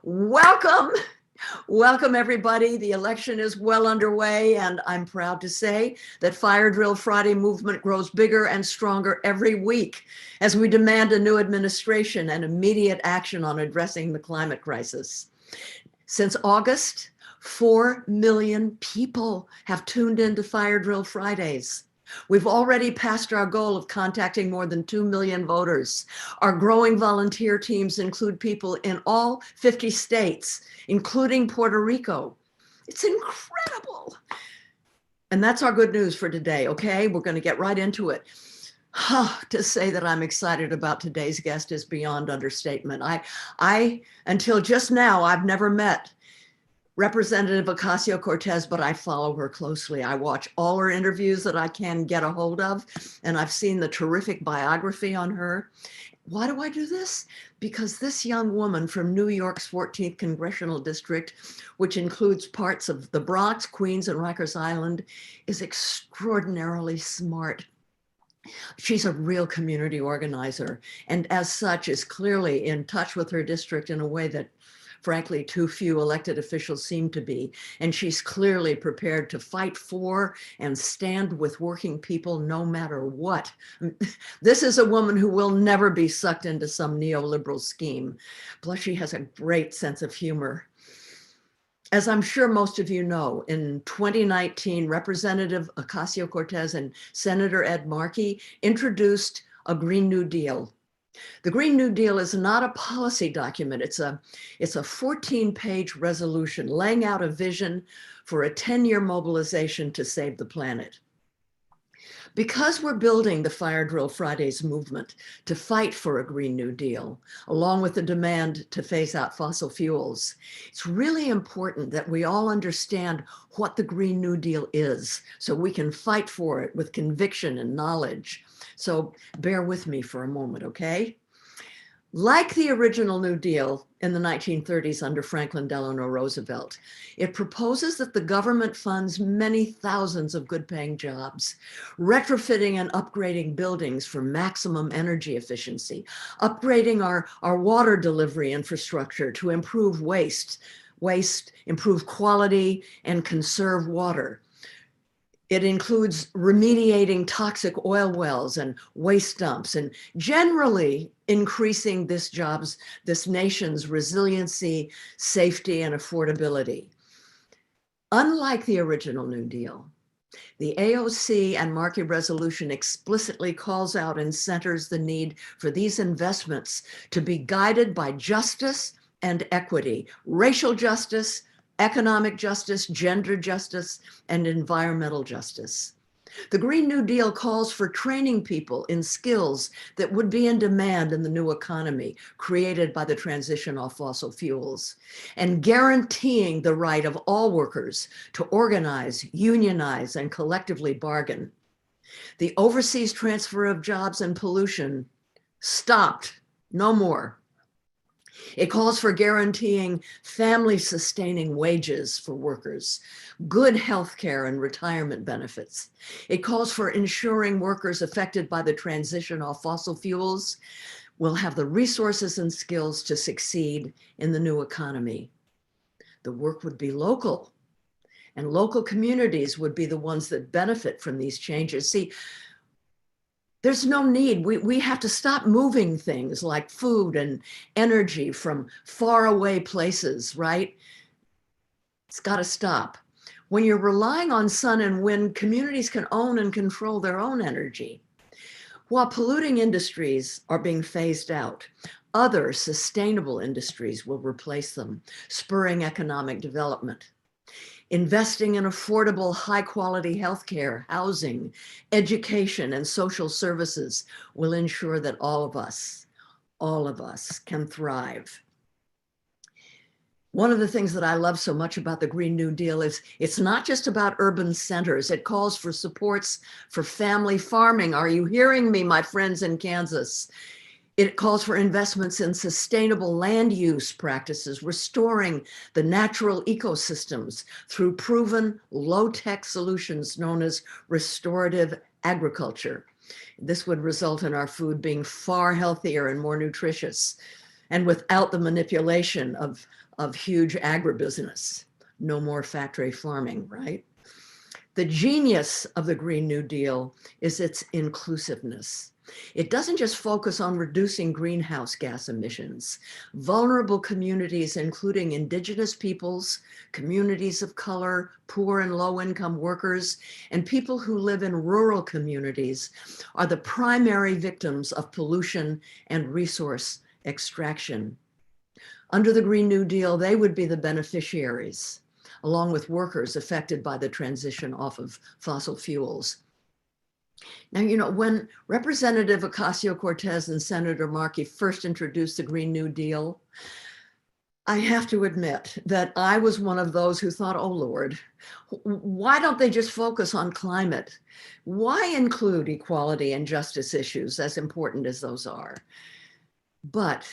Welcome. Welcome, everybody. The election is well underway, and I'm proud to say that Fire Drill Friday movement grows bigger and stronger every week as we demand a new administration and immediate action on addressing the climate crisis. Since August, 4 million people have tuned into Fire Drill Fridays. We've already passed our goal of contacting more than 2 million voters. Our growing volunteer teams include people in all 50 states, including Puerto Rico. It's incredible. And that's our good news for today, okay? We're going to get right into it. To say that I'm excited about today's guest is beyond understatement. Until just now, I've never met Representative Ocasio-Cortez, but I follow her closely. I watch all her interviews that I can get a hold of, and I've seen the terrific biography on her. Why do I do this? Because this young woman from New York's 14th Congressional District, which includes parts of the Bronx, Queens, and Rikers Island, is extraordinarily smart. She's a real community organizer, and as such is clearly in touch with her district in a way that frankly, too few elected officials seem to be. And she's clearly prepared to fight for and stand with working people no matter what. This is a woman who will never be sucked into some neoliberal scheme. Plus, she has a great sense of humor. As I'm sure most of you know, in 2019, Representative Ocasio-Cortez and Senator Ed Markey introduced a Green New Deal. The Green New Deal is not a policy document. It's a 14-page resolution laying out a vision for a 10-year mobilization to save the planet. Because we're building the Fire Drill Fridays movement to fight for a Green New Deal, along with the demand to phase out fossil fuels, it's really important that we all understand what the Green New Deal is so we can fight for it with conviction and knowledge. So bear with me for a moment, okay? Like the original New Deal in the 1930s under Franklin Delano Roosevelt, it proposes that the government funds many thousands of good-paying jobs, retrofitting and upgrading buildings for maximum energy efficiency, upgrading our water delivery infrastructure to improve improve quality, and conserve water. It includes remediating toxic oil wells and waste dumps and generally increasing this nation's resiliency, safety, and affordability. Unlike the original New Deal, the AOC and Markey resolution explicitly calls out and centers the need for these investments to be guided by justice and equity, racial justice, economic justice, gender justice, and environmental justice. The Green New Deal calls for training people in skills that would be in demand in the new economy created by the transition off fossil fuels, and guaranteeing the right of all workers to organize, unionize, and collectively bargain. The overseas transfer of jobs and pollution stopped, no more. It calls for guaranteeing family-sustaining wages for workers, good health care and retirement benefits. It calls for ensuring workers affected by the transition off fossil fuels will have the resources and skills to succeed in the new economy. The work would be local, and local communities would be the ones that benefit from these changes. See, there's no need. We have to stop moving things like food and energy from far away places, right? It's got to stop. When you're relying on sun and wind, communities can own and control their own energy. While polluting industries are being phased out, other sustainable industries will replace them, spurring economic development. Investing in affordable, high-quality healthcare, housing, education, and social services will ensure that all of us can thrive. One of the things that I love so much about the Green New Deal is it's not just about urban centers. It calls for supports for family farming. Are you hearing me, my friends in Kansas? It calls for investments in sustainable land use practices, restoring the natural ecosystems through proven low-tech solutions known as restorative agriculture. This would result in our food being far healthier and more nutritious. and without the manipulation of huge agribusiness. No more factory farming, right? The genius of the Green New Deal is its inclusiveness. It doesn't just focus on reducing greenhouse gas emissions. Vulnerable communities, including indigenous peoples, communities of color, poor and low-income workers, and people who live in rural communities are the primary victims of pollution and resource extraction. Under the Green New Deal, they would be the beneficiaries, along with workers affected by the transition off of fossil fuels. Now, you know, when Representative Ocasio-Cortez and Senator Markey first introduced the Green New Deal, I have to admit that I was one of those who thought, oh Lord, why don't they just focus on climate? Why include equality and justice issues, as important as those are? But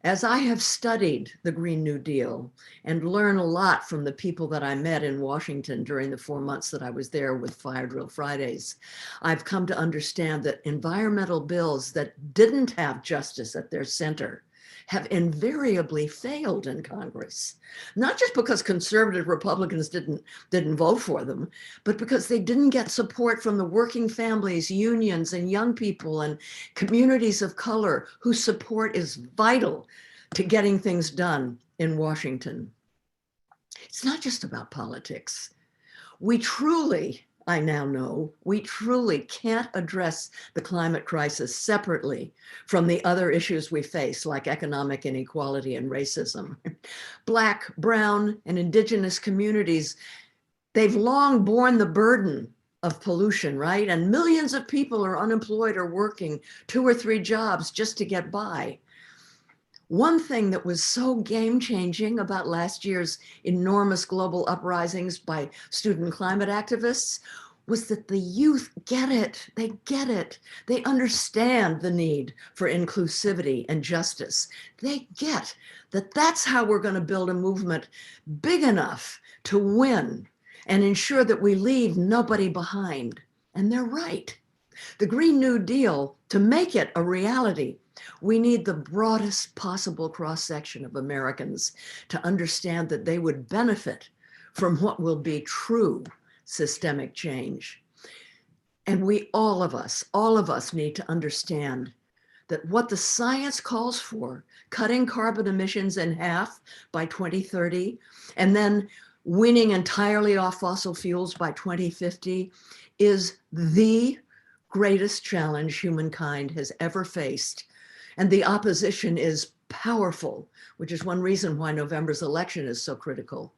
as I have studied the Green New Deal and learned a lot from the people that I met in Washington during the 4 months that I was there with Fire Drill Fridays, I've come to understand that environmental bills that didn't have justice at their center have invariably failed in Congress, not just because conservative Republicans didn't vote for them, but because they didn't get support from the working families, unions, and young people and communities of color whose support is vital to getting things done in Washington. It's not just about politics. We truly, I now know, we truly can't address the climate crisis separately from the other issues we face, like economic inequality and racism. Black, brown, and indigenous communities, they've long borne the burden of pollution, right? And millions of people are unemployed or working 2 or 3 jobs just to get by. One thing that was so game-changing about last year's enormous global uprisings by student climate activists was that the youth get it. They get it. They understand the need for inclusivity and justice. They get that that's how we're going to build a movement big enough to win and ensure that we leave nobody behind. And they're right. The Green New Deal, to make it a reality, we need the broadest possible cross-section of Americans to understand that they would benefit from what will be true systemic change. And we, all of us need to understand that what the science calls for, cutting carbon emissions in half by 2030, and then weaning entirely off fossil fuels by 2050, is the greatest challenge humankind has ever faced. And the opposition is powerful, which is one reason why November's election is so critical.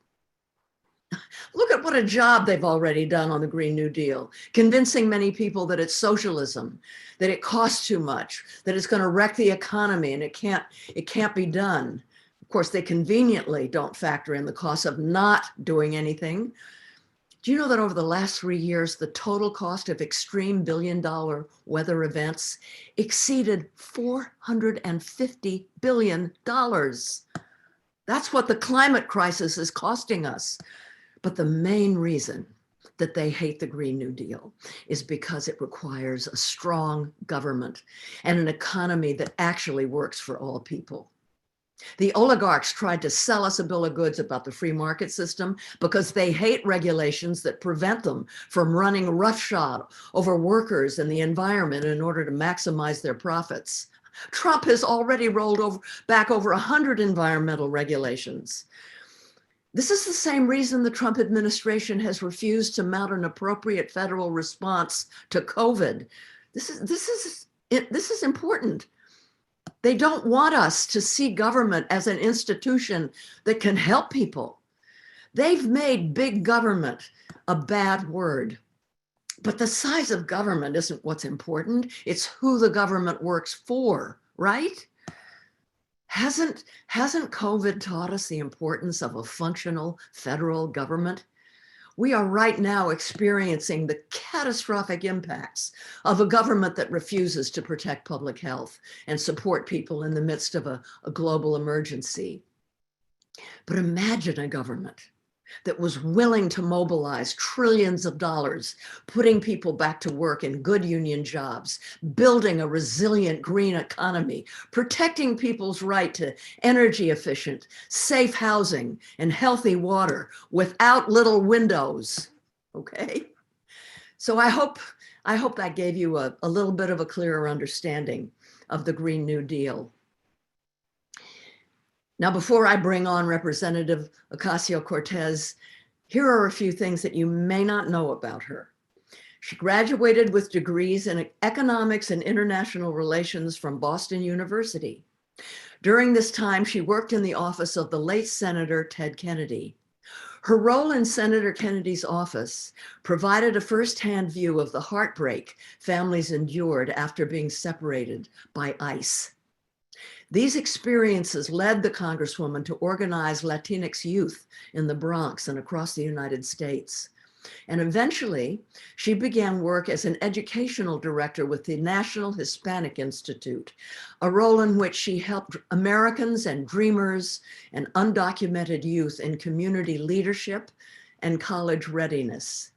Look at what a job they've already done on the Green New Deal, convincing many people that it's socialism, that it costs too much, that it's going to wreck the economy and it can't be done. Of course, they conveniently don't factor in the cost of not doing anything. Do you know that over the last 3 years, the total cost of extreme billion-dollar weather events exceeded $450 billion? That's what the climate crisis is costing us. But the main reason that they hate the Green New Deal is because it requires a strong government and an economy that actually works for all people. The oligarchs tried to sell us a bill of goods about the free market system because they hate regulations that prevent them from running roughshod over workers and the environment in order to maximize their profits. Trump has already rolled back over 100 environmental regulations. This is the same reason the Trump administration has refused to mount an appropriate federal response to COVID. This is important. They don't want us to see government as an institution that can help people. They've made big government a bad word. But the size of government isn't what's important. It's who the government works for, right? Hasn't COVID taught us the importance of a functional federal government? We are right now experiencing the catastrophic impacts of a government that refuses to protect public health and support people in the midst of a global emergency. But imagine a government that was willing to mobilize trillions of dollars, putting people back to work in good union jobs, building a resilient green economy, protecting people's right to energy efficient, safe housing, and healthy water without little windows. Okay? So I hope that gave you a little bit of a clearer understanding of the Green New Deal. Now, before I bring on Representative Ocasio-Cortez, here are a few things that you may not know about her. She graduated with degrees in economics and international relations from Boston University. During this time, she worked in the office of the late Senator Ted Kennedy. Her role in Senator Kennedy's office provided a firsthand view of the heartbreak families endured after being separated by ICE. These experiences led the Congresswoman to organize Latinx youth in the Bronx and across the United States. And eventually, she began work as an educational director with the National Hispanic Institute, a role in which she helped Americans and dreamers and undocumented youth in community leadership and college readiness.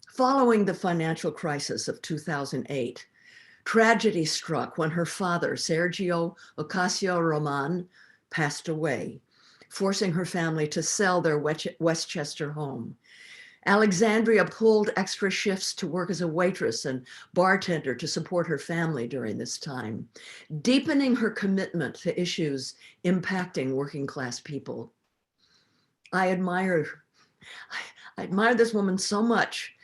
Following the financial crisis of 2008, tragedy struck when her father, Sergio Ocasio-Roman, passed away, forcing her family to sell their Westchester home. Alexandria pulled extra shifts to work as a waitress and bartender to support her family during this time, deepening her commitment to issues impacting working class people. I admire this woman so much,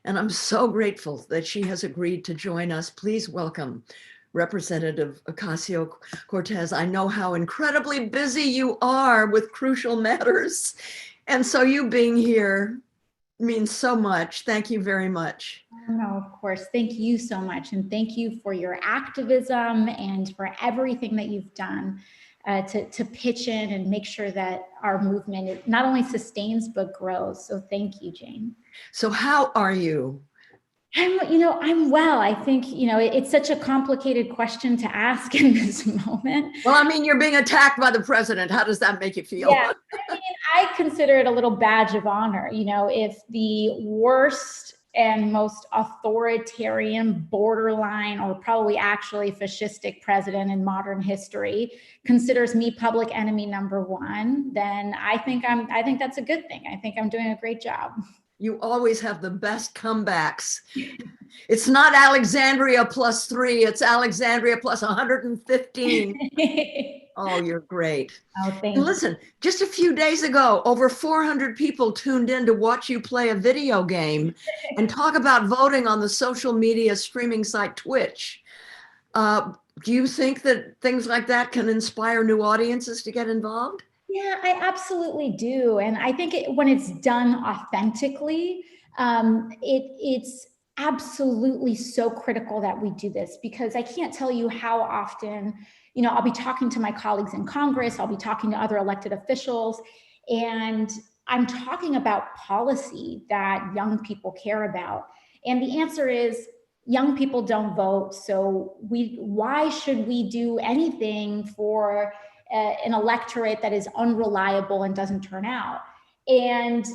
and I'm so grateful that she has agreed to join us. Please welcome Representative Ocasio-Cortez. I know how incredibly busy you are with crucial matters, and so you being here means so much. Thank you very much. No, of course. Thank you so much. And thank you for your activism and for everything that you've done to pitch in and make sure that our movement not only sustains, but grows. So thank you, Jane. So how are you? I'm well. I think, it's such a complicated question to ask in this moment. Well, I mean, you're being attacked by the president. How does that make you feel? Yeah, I consider it a little badge of honor. If the worst and most authoritarian, borderline, or probably actually fascistic president in modern history considers me public enemy number one, then I think that's a good thing. I think I'm doing a great job. You always have the best comebacks. It's not Alexandria +3, it's Alexandria plus 115. Oh, you're great. Oh, thank you. Listen, just a few days ago, over 400 people tuned in to watch you play a video game and talk about voting on the social media streaming site Twitch. Do you think that things like that can inspire new audiences to get involved? Yeah, I absolutely do. And I think when it's done authentically, it's absolutely so critical that we do this, because I can't tell you how often, I'll be talking to my colleagues in Congress, I'll be talking to other elected officials, and I'm talking about policy that young people care about. And the answer is, young people don't vote. So why should we do anything for an electorate that is unreliable and doesn't turn out? And,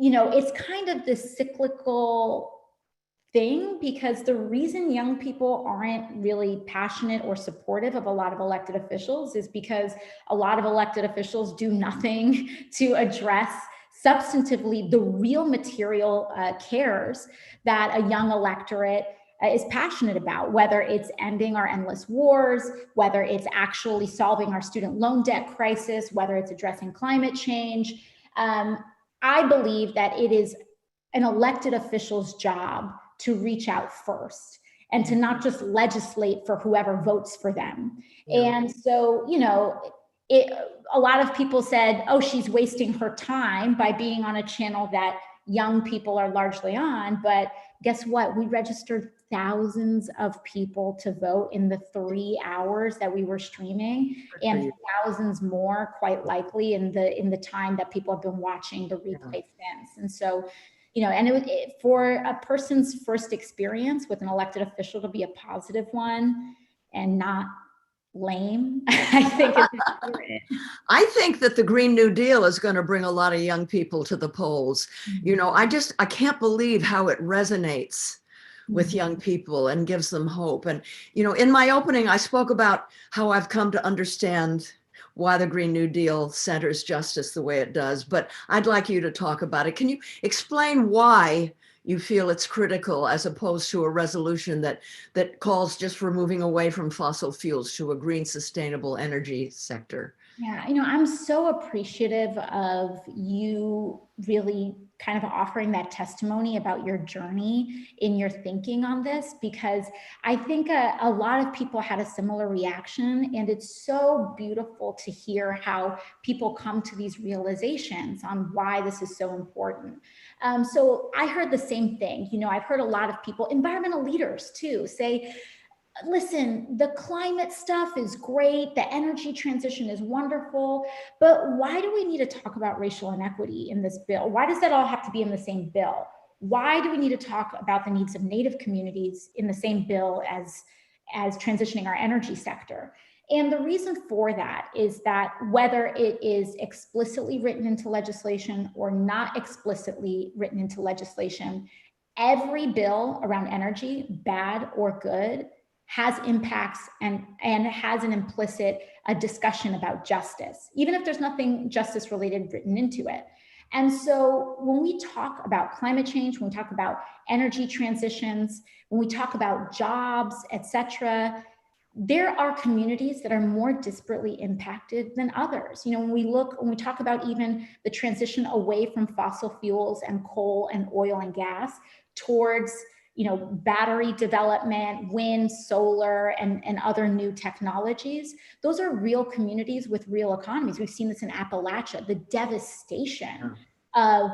it's kind of this cyclical thing, because the reason young people aren't really passionate or supportive of a lot of elected officials is because a lot of elected officials do nothing to address substantively the real material cares that a young electorate is passionate about, whether it's ending our endless wars, whether it's actually solving our student loan debt crisis, whether it's addressing climate change. I believe that it is an elected official's job to reach out first and to not just legislate for whoever votes for them. Yeah. And so, a lot of people said, oh, she's wasting her time by being on a channel that young people are largely on. But guess what? We registered thousands of people to vote in the 3 hours that we were streaming, and thousands more quite likely in the time that people have been watching the replay since. And so, and for a person's first experience with an elected official to be a positive one and not lame. I think it's important. I think that the Green New Deal is going to bring a lot of young people to the polls. You know, I can't believe how it resonates with young people and gives them hope. And, you know, in my opening, I spoke about how I've come to understand why the Green New Deal centers justice the way it does, but I'd like you to talk about it. Can you explain why you feel it's critical as opposed to a resolution that calls just for moving away from fossil fuels to a green, sustainable energy sector? Yeah, you know, I'm so appreciative of you really kind of offering that testimony about your journey in your thinking on this, because I think a lot of people had a similar reaction, and it's so beautiful to hear how people come to these realizations on why this is so important. So I heard the same thing. You know, I've heard a lot of people, environmental leaders too, say, listen, the climate stuff is great, the energy transition is wonderful, but why do we need to talk about racial inequity in this bill? Why does that all have to be in the same bill? Why do we need to talk about the needs of Native communities in the same bill as transitioning our energy sector? And the reason for that is that whether it is explicitly written into legislation or not explicitly written into legislation, every bill around energy, bad or good, has impacts and has an implicit discussion about justice, even if there's nothing justice related written into it. And so when we talk about climate change, when we talk about energy transitions, when we talk about jobs, et cetera, there are communities that are more disparately impacted than others. You know, when we talk about even the transition away from fossil fuels and coal and oil and gas towards, you know, battery development, wind, solar, and other new technologies, those are real communities with real economies. We've seen this in Appalachia, the devastation of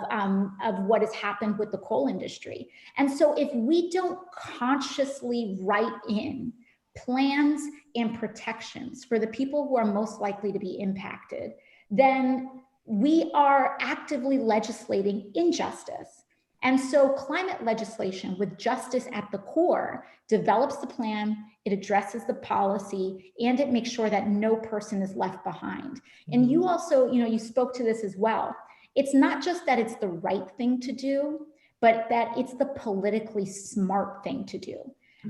what has happened with the coal industry. And so if we don't consciously write in plans and protections for the people who are most likely to be impacted, then we are actively legislating injustice. And so climate legislation with justice at the core develops the plan, it addresses the policy, and it makes sure that no person is left behind. And you also, you know, you spoke to this as well. It's not just that it's the right thing to do, but that it's the politically smart thing to do.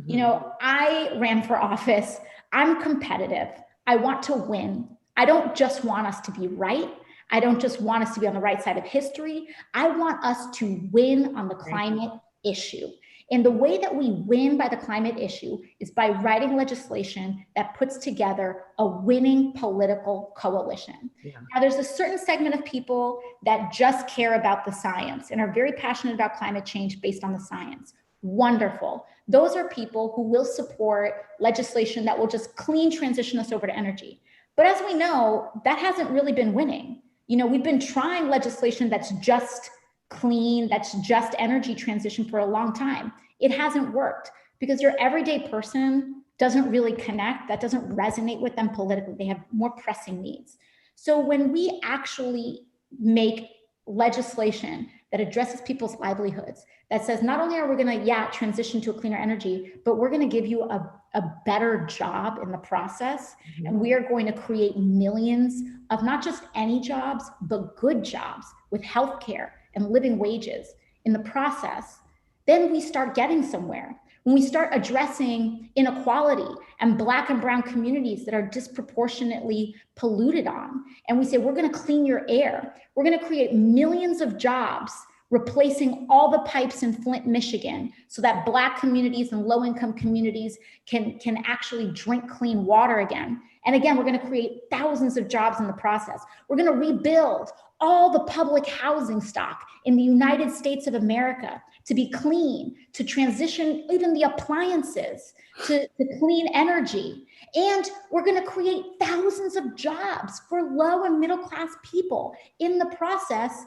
You know, I ran for office. I'm competitive. I want to win. I don't just want us to be right. I don't just want us to be on the right side of history. I want us to win on the climate issue. And the way that we win by the climate issue is by writing legislation that puts together a winning political coalition. Now, there's a certain segment of people that just care about the science and are very passionate about climate change based on the science. Wonderful. Those are people who will support legislation that will just clean transition us over to energy. But as we know, that hasn't really been winning. You know, we've been trying legislation that's just clean, that's just energy transition for a long time. It hasn't worked because your everyday person doesn't really connect, that doesn't resonate with them politically. They have more pressing needs. So when we actually make legislation that addresses people's livelihoods, that says not only are we going to, transition to a cleaner energy, but we're going to give you a better job in the process. And we are going to create millions of not just any jobs, but good jobs with healthcare and living wages in the process. Then we start getting somewhere. When we start addressing inequality and Black and brown communities that are disproportionately polluted on, and we say, we're going to clean your air, we're going to create millions of jobs replacing all the pipes in Flint, Michigan, so that Black communities and low-income communities can actually drink clean water again. And again, we're going to create thousands of jobs in the process. We're going to rebuild all the public housing stock in the United States of America to be clean, to transition even the appliances to clean energy. And we're going to create thousands of jobs for low and middle class people in the process.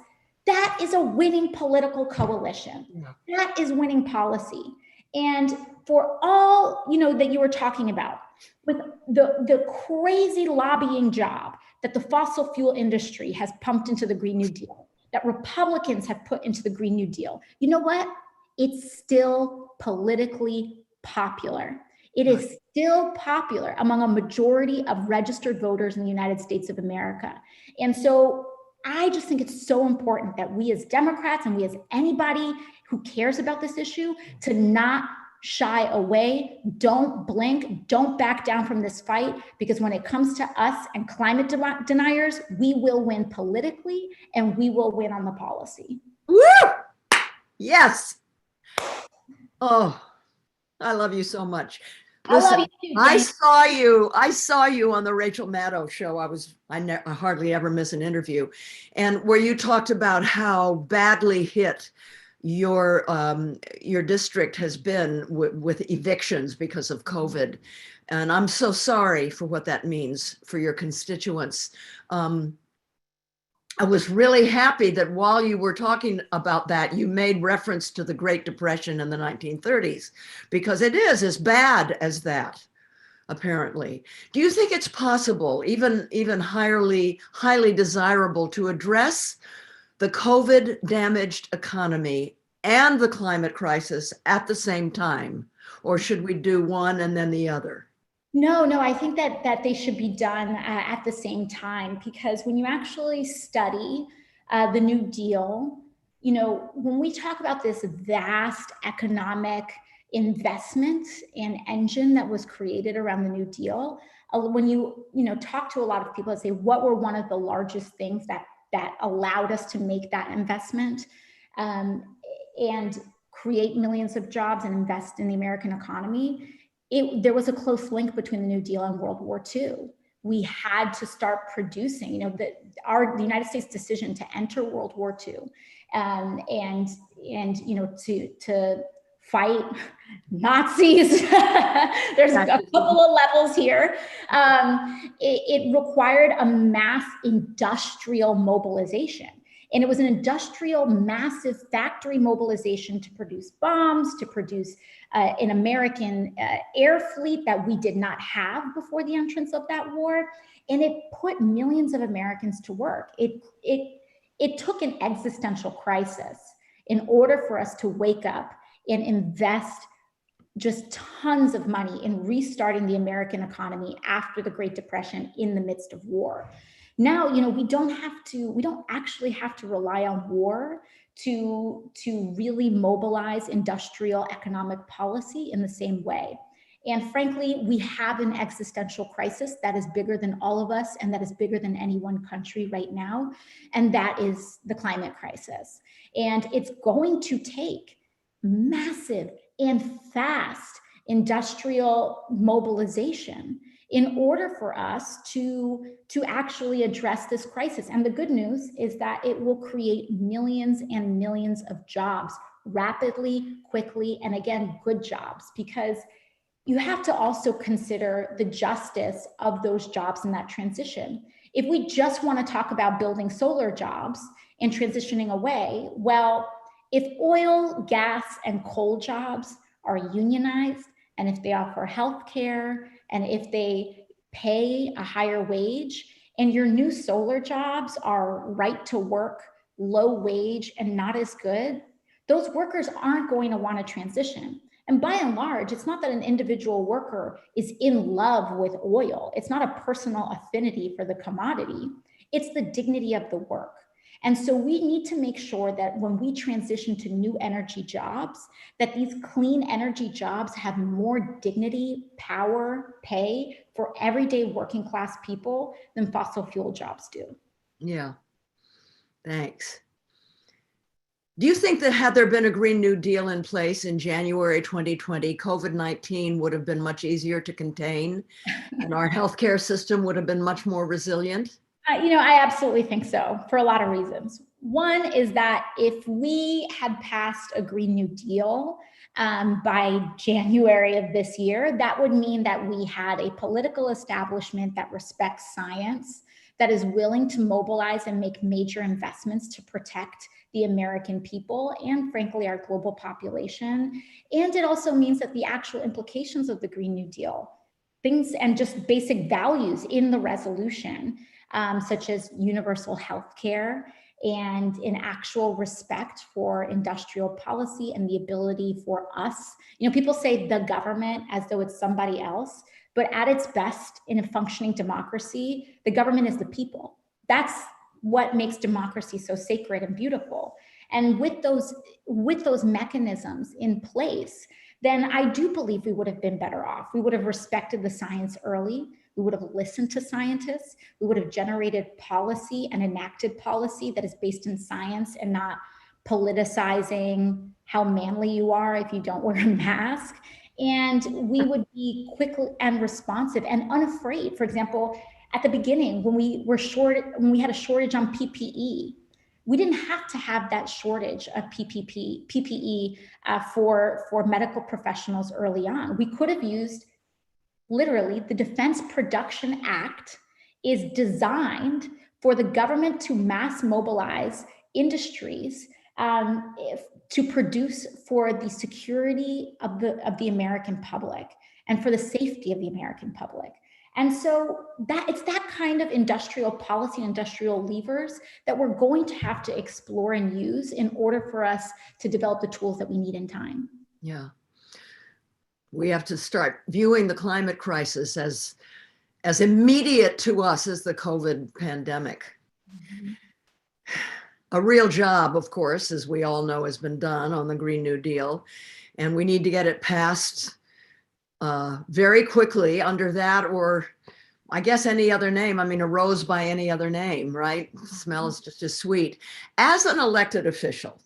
That is a winning political coalition. That is winning policy. And for all, you know, that you were talking about, with the crazy lobbying job that the fossil fuel industry has pumped into the Green New Deal, that Republicans have put into the Green New Deal, you know what? It's still politically popular. It is still popular among a majority of registered voters in the United States of America. And so I just think it's so important that we as Democrats and we as anybody who cares about this issue to not shy away, don't blink, don't back down from this fight, because when it comes to us and climate deniers, we will win politically and we will win on the policy. Woo! Yes. Oh, I love you so much. Listen, I love you too, Jane. I saw you on the Rachel Maddow show. I hardly ever miss an interview, and where you talked about how badly hit your district has been with evictions because of COVID. And I'm so sorry for what that means for your constituents. I was really happy that while you were talking about that, you made reference to the Great Depression in the 1930s, because it is as bad as that, apparently. Do you think it's possible, even highly desirable, to address the COVID damaged economy and the climate crisis at the same time? Or should we do one and then the other? No, I think that they should be done at the same time, because when you actually study the New Deal, you know, when we talk about this vast economic investment and engine that was created around the New Deal, when you talk to a lot of people and say, what were one of the largest things that allowed us to make that investment and create millions of jobs and invest in the American economy? There was a close link between the New Deal and World War II. We had to start producing, the United States decision to enter World War II and to fight Nazis. There's a couple of levels here. It required a mass industrial mobilization. And it was an industrial, massive factory mobilization to produce bombs, to produce an American air fleet that we did not have before the entrance of that war. And it put millions of Americans to work. It took an existential crisis in order for us to wake up and invest just tons of money in restarting the American economy after the Great Depression in the midst of war. Now, we don't actually have to rely on war to really mobilize industrial economic policy in the same way. And frankly, we have an existential crisis that is bigger than all of us and that is bigger than any one country right now. And that is the climate crisis. And it's going to take massive and fast industrial mobilization in order for us to actually address this crisis. And the good news is that it will create millions and millions of jobs rapidly, quickly, and again, good jobs, because you have to also consider the justice of those jobs in that transition. If we just want to talk about building solar jobs and transitioning away, well, if oil, gas, and coal jobs are unionized, and if they offer healthcare, and if they pay a higher wage, and your new solar jobs are right to work, low wage, and not as good, those workers aren't going to want to transition. And by and large, it's not that an individual worker is in love with oil. It's not a personal affinity for the commodity. It's the dignity of the work. And so we need to make sure that when we transition to new energy jobs, that these clean energy jobs have more dignity, power, pay for everyday working class people than fossil fuel jobs do. Yeah, thanks. Do you think that had there been a Green New Deal in place in January 2020, COVID-19 would have been much easier to contain and our healthcare system would have been much more resilient? I absolutely think so, for a lot of reasons. One is that if we had passed a Green New Deal by January of this year, that would mean that we had a political establishment that respects science, that is willing to mobilize and make major investments to protect the American people and, frankly, our global population. And it also means that the actual implications of the Green New Deal, things and just basic values in the resolution, such as universal health care and in actual respect for industrial policy and the ability for us. People say the government as though it's somebody else, but at its best in a functioning democracy, the government is the people. That's what makes democracy so sacred and beautiful. And with those mechanisms in place, then I do believe we would have been better off. We would have respected the science early. We would have listened to scientists. We would have generated policy and enacted policy that is based in science and not politicizing how manly you are if you don't wear a mask. And we would be quick and responsive and unafraid. For example, at the beginning, when we had a shortage on PPE, we didn't have to have that shortage of PPE for medical professionals early on. We could have used, literally, the Defense Production Act is designed for the government to mass mobilize industries to produce for the security of the American public and for the safety of the American public. And so it's that kind of industrial policy, industrial levers that we're going to have to explore and use in order for us to develop the tools that we need in time. Yeah. We have to start viewing the climate crisis as immediate to us as the COVID pandemic. Mm-hmm. A real job, of course, as we all know, has been done on the Green New Deal, and we need to get it passed very quickly under that, or I guess any other name. I mean, a rose by any other name, right? Smells just as sweet. As an elected official,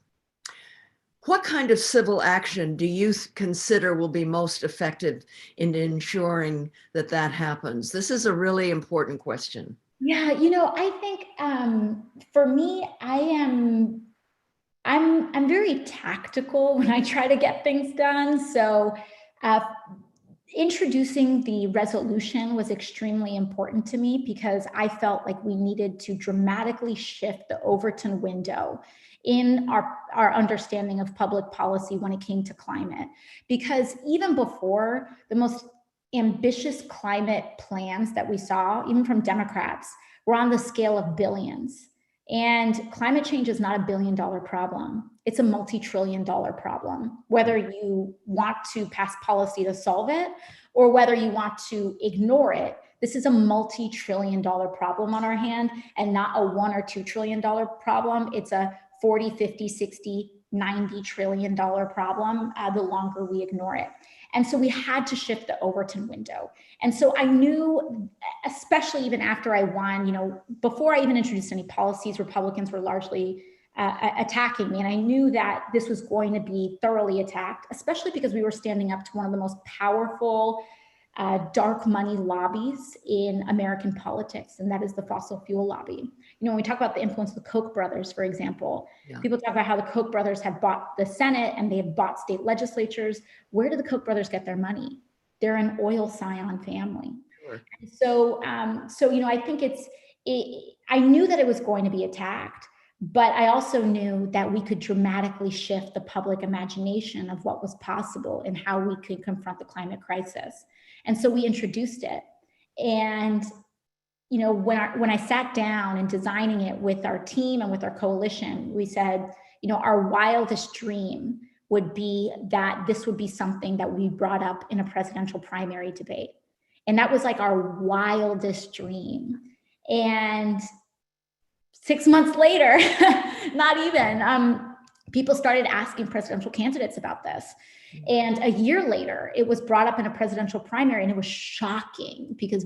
what kind of civil action do you consider will be most effective in ensuring that that happens? This is a really important question. Yeah, I think for me, I'm very tactical when I try to get things done. So introducing the resolution was extremely important to me because I felt like we needed to dramatically shift the Overton window in our understanding of public policy when it came to climate. Because even before, the most ambitious climate plans that we saw, even from Democrats, were on the scale of billions. And climate change is not $1 billion problem. It's a multi-trillion-dollar problem, whether you want to pass policy to solve it or whether you want to ignore it. This is a multi-trillion-dollar problem on our hand and not a $1 or $2 trillion problem. It's a 40, 50, 60, $90 trillion problem the longer we ignore it. And so we had to shift the Overton window. And so I knew, especially even after I won, before I even introduced any policies, Republicans were largely attacking me. And I knew that this was going to be thoroughly attacked, especially because we were standing up to one of the most powerful dark money lobbies in American politics, and that is the fossil fuel lobby. When we talk about the influence of the Koch brothers, for example, people talk about how the Koch brothers have bought the Senate and they have bought state legislatures. Where do the Koch brothers get their money? They're an oil scion family. Sure. So I think I knew that it was going to be attacked, but I also knew that we could dramatically shift the public imagination of what was possible and how we could confront the climate crisis. And so we introduced it. And, when I sat down and designing it with our team and with our coalition, we said, our wildest dream would be that this would be something that we brought up in a presidential primary debate. And that was like our wildest dream. And 6 months later, not even, people started asking presidential candidates about this. And a year later, it was brought up in a presidential primary, and it was shocking because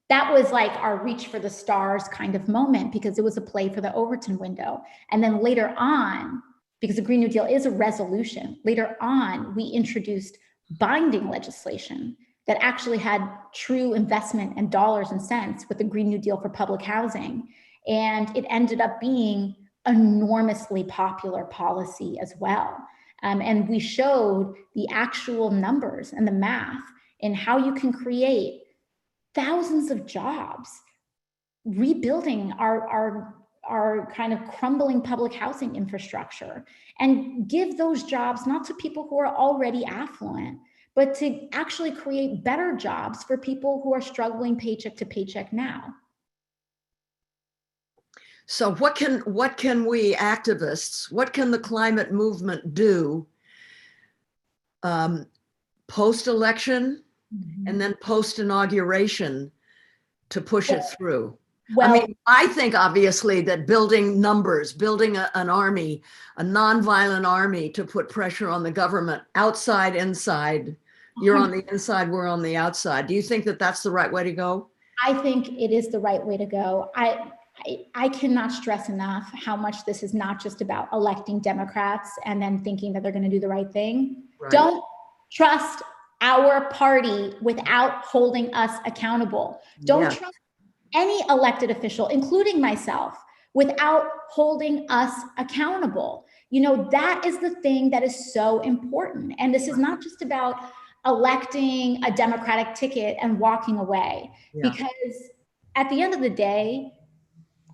that was like our reach for the stars kind of moment, because it was a play for the Overton window. And then later on, because the Green New Deal is a resolution, later on, we introduced binding legislation that actually had true investment and dollars and cents with the Green New Deal for public housing. And it ended up being enormously popular policy as well. And we showed the actual numbers and the math in how you can create thousands of jobs, rebuilding our kind of crumbling public housing infrastructure, and give those jobs not to people who are already affluent, but to actually create better jobs for people who are struggling paycheck to paycheck now. So what can we activists, what can the climate movement do post-election and then post-inauguration to push it through? Well, I mean, I think obviously that building numbers, building an army, a nonviolent army to put pressure on the government, outside, inside. You're on the inside, we're on the outside. Do you think that that's the right way to go? I think it is the right way to go. I cannot stress enough how much this is not just about electing Democrats and then thinking that they're going to do the right thing. Right. Don't trust our party without holding us accountable. Don't trust any elected official, including myself, without holding us accountable. You know, that is the thing that is so important. And this is not just about electing a Democratic ticket and walking away, because at the end of the day,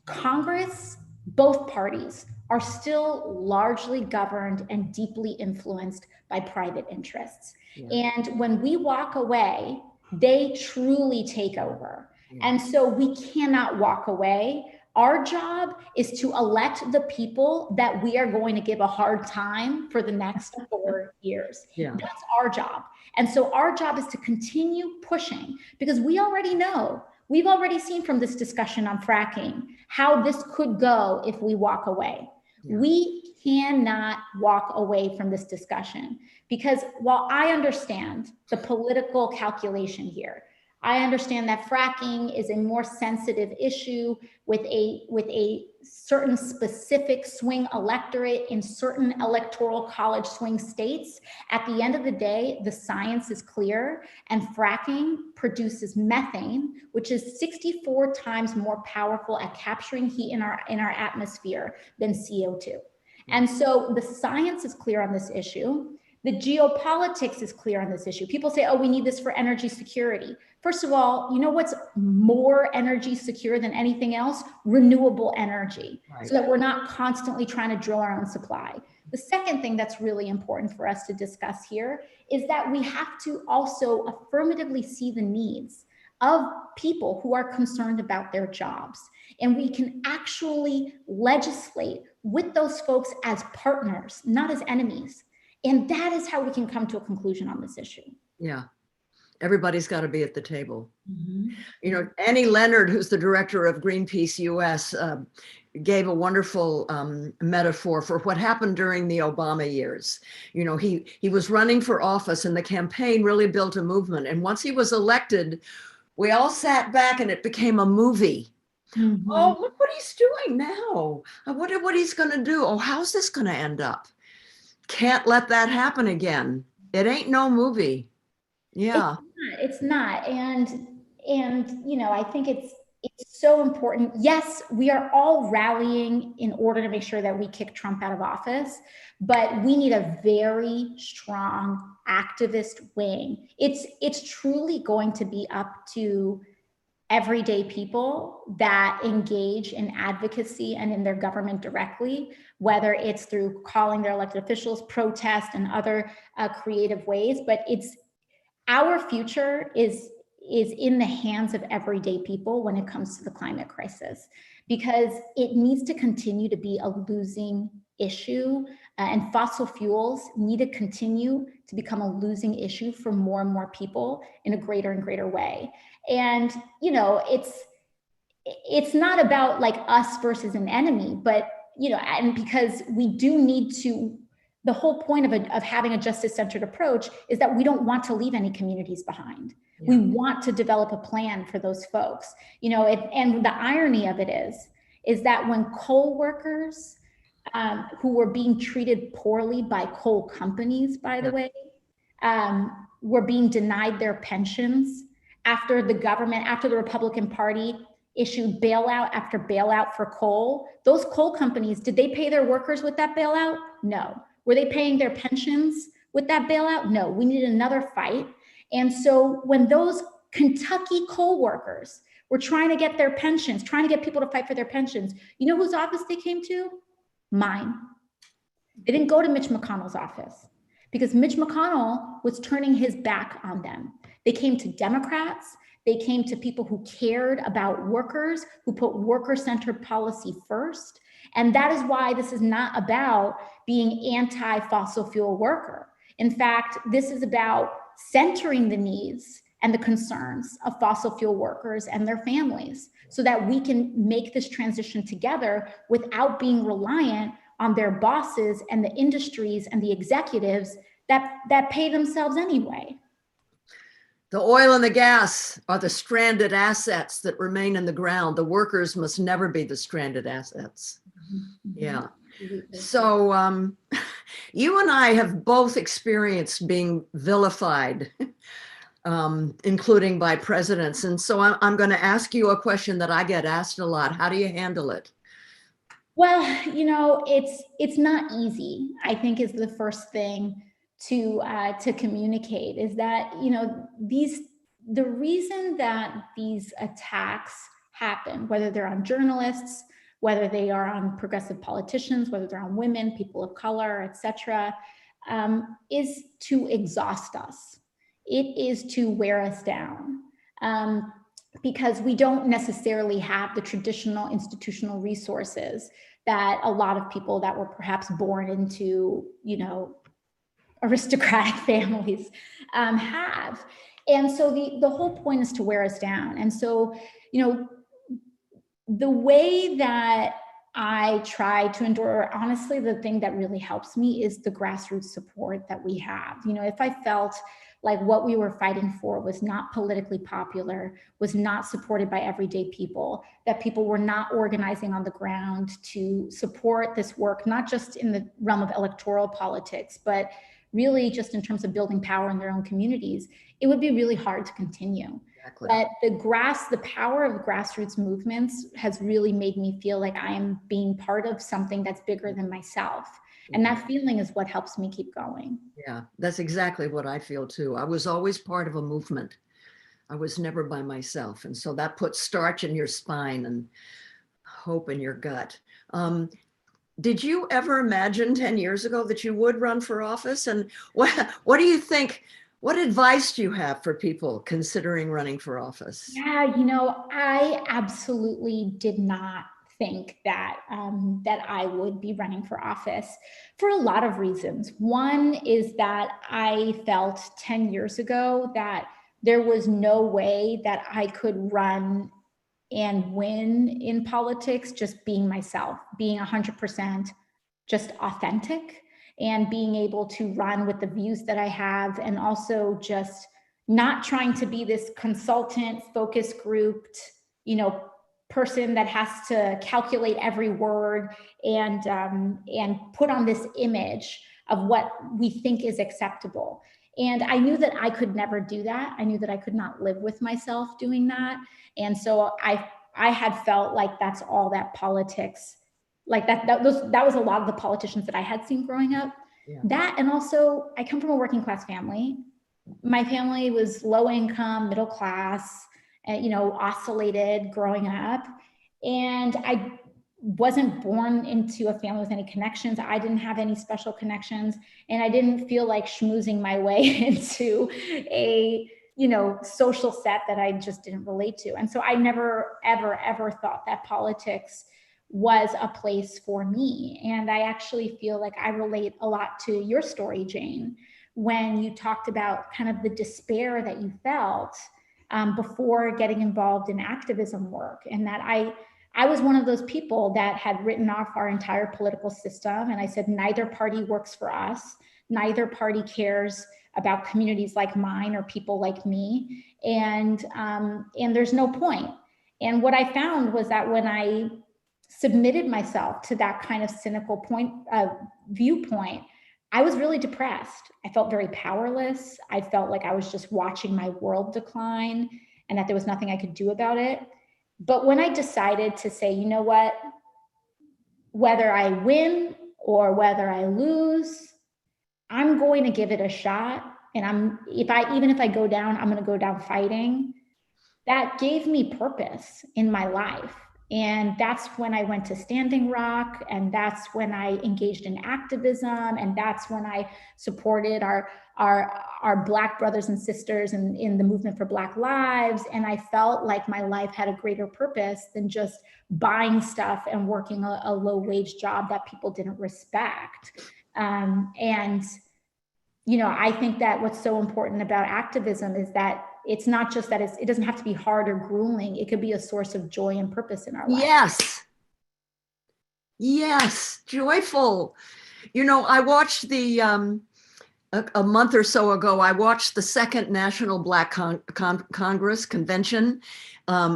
Congress, both parties, are still largely governed and deeply influenced by private interests. And when we walk away, they truly take over. And so we cannot walk away. Our job is to elect the people that we are going to give a hard time for the next 4 years. That's our job. And so our job is to continue pushing, because we already know, we've already seen from this discussion on fracking how this could go if we walk away. We cannot walk away from this discussion, because while I understand the political calculation here, I understand that fracking is a more sensitive issue with a certain specific swing electorate in certain electoral college swing states. At the end of the day, the science is clear, and fracking produces methane, which is 64 times more powerful at capturing heat in our atmosphere than CO2. And so the science is clear on this issue. The geopolitics is clear on this issue. People say, oh, we need this for energy security. First of all, you know what's more energy secure than anything else? Renewable energy, so that we're not constantly trying to drill our own supply. The second thing that's really important for us to discuss here is that we have to also affirmatively see the needs of people who are concerned about their jobs. And we can actually legislate with those folks as partners, not as enemies. And that is how we can come to a conclusion on this issue. Yeah. Everybody's got to be at the table. You know, Annie Leonard, who's the director of Greenpeace US, gave a wonderful metaphor for what happened during the Obama years. You know, he was running for office and the campaign really built a movement. And once he was elected, we all sat back and it became a movie. Oh, look what he's doing now. I wonder what he's going to do. Oh, how's this going to end up? Can't let that happen again. It ain't no movie. Yeah. It's not. And you know, I think it's so important. Yes, we are all rallying in order to make sure that we kick Trump out of office, but we need a very strong activist wing. It's truly going to be up to everyday people that engage in advocacy and in their government directly, whether it's through calling their elected officials, protest, and other creative ways. But it's our future is in the hands of everyday people when it comes to the climate crisis, because it needs to continue to be a losing issue, and fossil fuels need to continue to become a losing issue for more and more people in a greater and greater way. And, you know, it's not about like us versus an enemy, but, you know, and because we do need to, the whole point of having a justice-centered approach is that we don't want to leave any communities behind. We want to develop a plan for those folks, you know, and the irony of it is that when coal workers who were being treated poorly by coal companies, by the way, were being denied their pensions after the Republican Party issued bailout after bailout for coal. Those coal companies, did they pay their workers with that bailout? No. Were they paying their pensions with that bailout? No. We needed another fight. And so when those Kentucky coal workers were trying to get their pensions, trying to get people to fight for their pensions, you know whose office they came to? Mine. They didn't go to Mitch McConnell's office because Mitch McConnell was turning his back on them. They came to Democrats, They came to people who cared about workers, who put worker-centered policy first. And that is why this is not about being anti-fossil fuel worker. In fact, this is about centering the needs and the concerns of fossil fuel workers and their families so that we can make this transition together without being reliant on their bosses and the industries and the executives that pay themselves anyway. The oil and the gas are the stranded assets that remain in the ground. The workers must never be the stranded assets. Yeah. So you and I have both experienced being vilified, including by presidents. And so I'm going to ask you a question that I get asked a lot. How do you handle it? Well, it's not easy, I think, is the first thing to communicate, is that, the reason that these attacks happen, whether they're on journalists, whether they are on progressive politicians, whether they're on women, people of color, et cetera, is to exhaust us. It is to wear us down. Because we don't necessarily have the traditional institutional resources that a lot of people that were perhaps born into, aristocratic families have. And so the whole point is to wear us down. And so, the way that I try to endure, honestly, the thing that really helps me is the grassroots support that we have. If I felt like what we were fighting for was not politically popular, was not supported by everyday people, that people were not organizing on the ground to support this work, not just in the realm of electoral politics, but really just in terms of building power in their own communities, it would be really hard to continue. Exactly. But the power of grassroots movements has really made me feel like I am being part of something that's bigger than myself. And that feeling is what helps me keep going. Yeah, that's exactly what I feel too. I was always part of a movement. I was never by myself. And so that puts starch in your spine and hope in your gut. Did you ever imagine 10 years ago that you would run for office? And what do you think? What advice do you have for people considering running for office? Yeah, I absolutely did not think that that I would be running for office for a lot of reasons. One is that I felt 10 years ago that there was no way that I could run and win in politics just being myself, being 100% just authentic, and being able to run with the views that I have, and also just not trying to be this consultant, focus grouped, person that has to calculate every word and put on this image of what we think is acceptable. And I knew that I could never do that. I knew that I could not live with myself doing that. And so I had felt like that's all that politics, like that was a lot of the politicians that I had seen growing up. Yeah. That, and also I come from a working class family. My family was low income, middle class, oscillated growing up. And I wasn't born into a family with any connections. I didn't have any special connections. And I didn't feel like schmoozing my way into a, social set that I just didn't relate to. And so I never, ever, ever thought that politics was a place for me. And I actually feel like I relate a lot to your story, Jane, when you talked about kind of the despair that you felt before getting involved in activism work. And that I was one of those people that had written off our entire political system. And I said, neither party works for us. Neither party cares about communities like mine or people like me. And there's no point. And what I found was that when I submitted myself to that kind of cynical viewpoint, I was really depressed. I felt very powerless. I felt like I was just watching my world decline and that there was nothing I could do about it. But when I decided to say, you know what, whether I win or whether I lose, I'm going to give it a shot. And even if I go down, I'm going to go down fighting. That gave me purpose in my life. And that's when I went to Standing Rock, and that's when I engaged in activism, and that's when I supported our Black brothers and sisters in the movement for Black lives. And I felt like my life had a greater purpose than just buying stuff and working a low wage job that people didn't respect. And I think that what's so important about activism is that it's not just that it doesn't have to be hard or grueling. It could be a source of joy and purpose in our life. Yes. Yes, joyful. I watched a month or so ago, I watched the second National Black Congress convention,